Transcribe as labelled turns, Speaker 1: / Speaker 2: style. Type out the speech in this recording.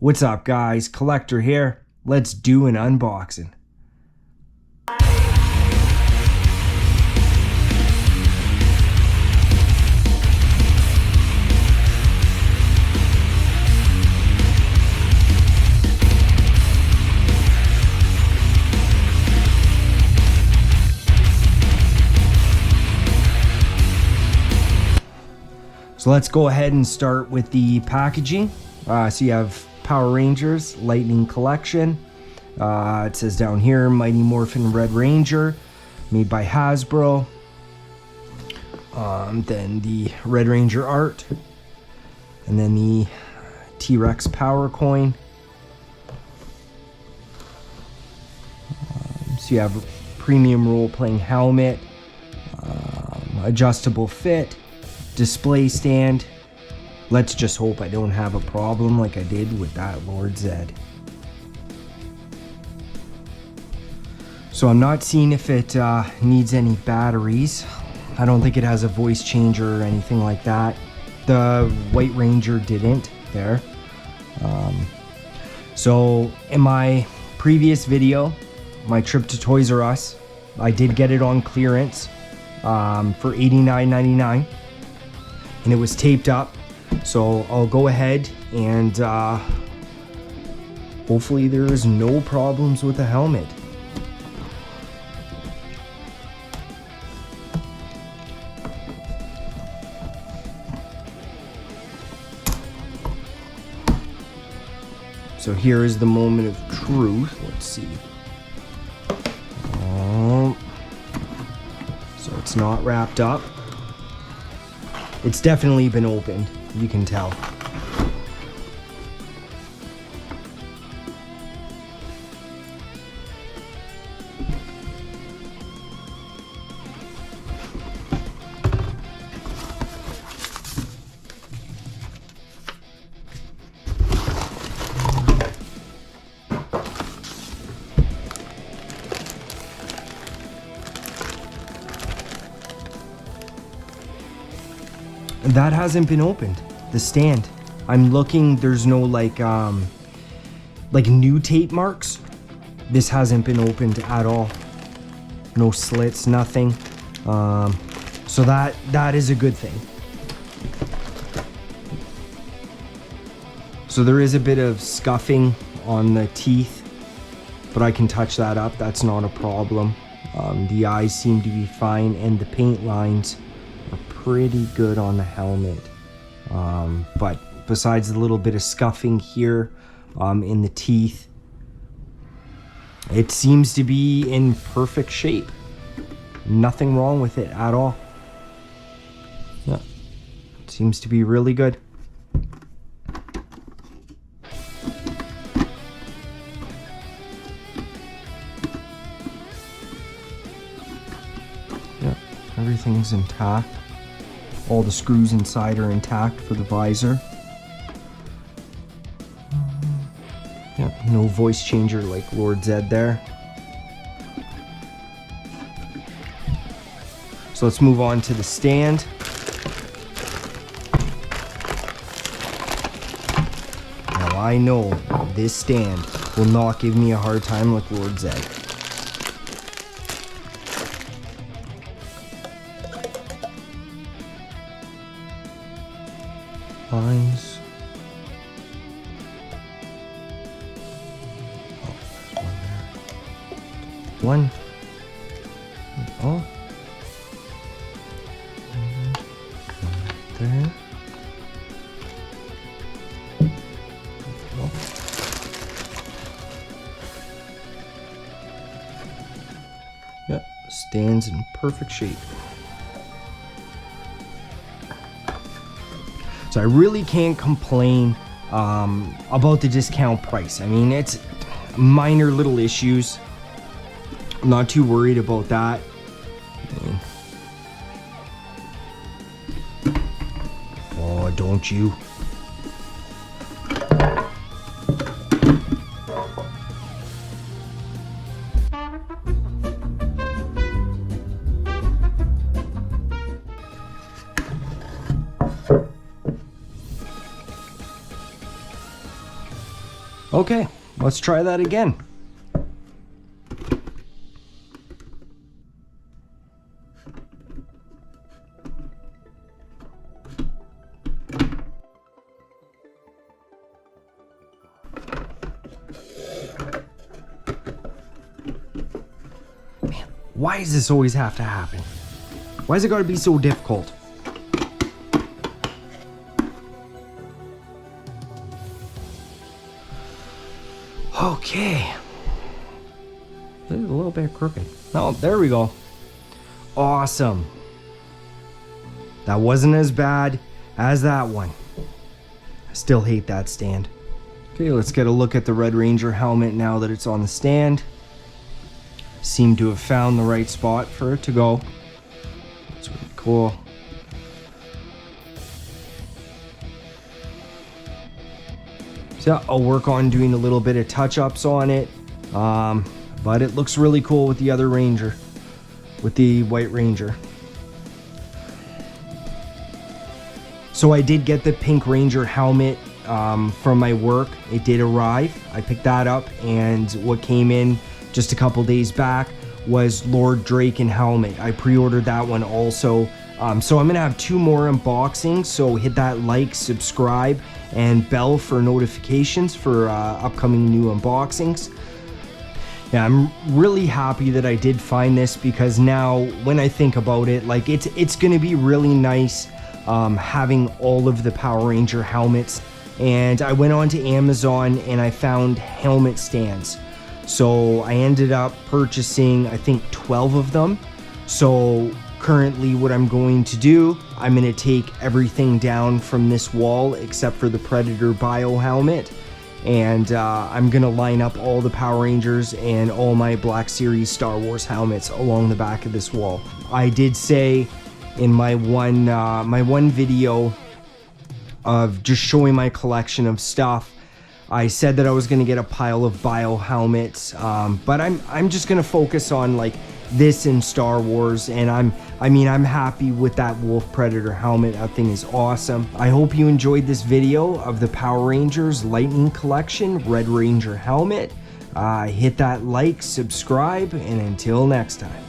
Speaker 1: What's up guys, Collector here. Let's do an unboxing. So let's go ahead and start with the packaging. So you have Power Rangers Lightning Collection. It says down here, Mighty Morphin Red Ranger, made by Hasbro. Then the Red Ranger art. And then the T-Rex Power Coin. So you have a premium role-playing helmet, adjustable fit, display stand. Let's just hope I don't have a problem like I did with that Lord Zed. So I'm not seeing if it needs any batteries. I don't think it has a voice changer or anything like that. The White Ranger didn't there. So in my previous video, my trip to Toys R Us, I did get it on clearance for $89.99. And it was taped up, so I'll go ahead and hopefully there is no problems with the helmet. So here is the moment of truth. Let's see. So it's not wrapped up. It's definitely been opened, you can tell. That hasn't been opened. The stand. I'm looking, there's no like new tape marks. This hasn't been opened at all. No slits, nothing. So that is a good thing. So there is a bit of scuffing on the teeth, but I can touch that up. That's not a problem. The eyes seem to be fine, and the paint lines are pretty good on the helmet, but besides the little bit of scuffing here in the teeth, it seems to be in perfect shape. Nothing wrong with it at all. Yeah, it seems to be really good. Yeah, everything's intact. All the screws inside are intact for the visor. Yeah, no voice changer like Lord Zed there. So let's move on to the stand. Now I know this stand will not give me a hard time like Lord Zed. Lines. Oh, there's one there. One. Oh. And one there. Oh. Yep, stands in perfect shape. So I really can't complain about the discount price. I mean, it's minor little issues. I'm not too worried about that. Oh, don't you? Okay, let's try that again. Man, why does this always have to happen? Why has it got to be so difficult? Okay. It's a little bit crooked. Oh, there we go. Awesome. That wasn't as bad as that one. I still hate that stand. Okay, let's get a look at the Red Ranger helmet now that it's on the stand. Seem to have found the right spot for it to go. That's really cool. So I'll work on doing a little bit of touch-ups on it, but it looks really cool with the other Ranger, with the White Ranger. So I did get the Pink Ranger helmet from my work. It did arrive. I picked that up, and what came in just a couple days back was Lord Draken helmet. I pre-ordered that one also. So I'm gonna have 2 more unboxings, so hit that like, subscribe, and bell for notifications for upcoming new unboxings. Yeah, I'm really happy that I did find this, because now when I think about it, like it's gonna be really nice having all of the Power Ranger helmets. And I went on to Amazon and I found helmet stands. So I ended up purchasing, I think, 12 of them. So currently what I'm going to do, I'm going to take everything down from this wall except for the Predator Bio helmet, and I'm going to line up all the Power Rangers and all my Black Series Star Wars helmets along the back of this wall. I did say in my one video of just showing my collection of stuff, I said that I was going to get a pile of Bio helmets, but I'm just going to focus on like this in Star Wars, and I'm happy with that Wolf Predator helmet. That thing is awesome. I hope you enjoyed this video of the Power Rangers Lightning Collection Red Ranger helmet. Hit that like, subscribe, and until next time.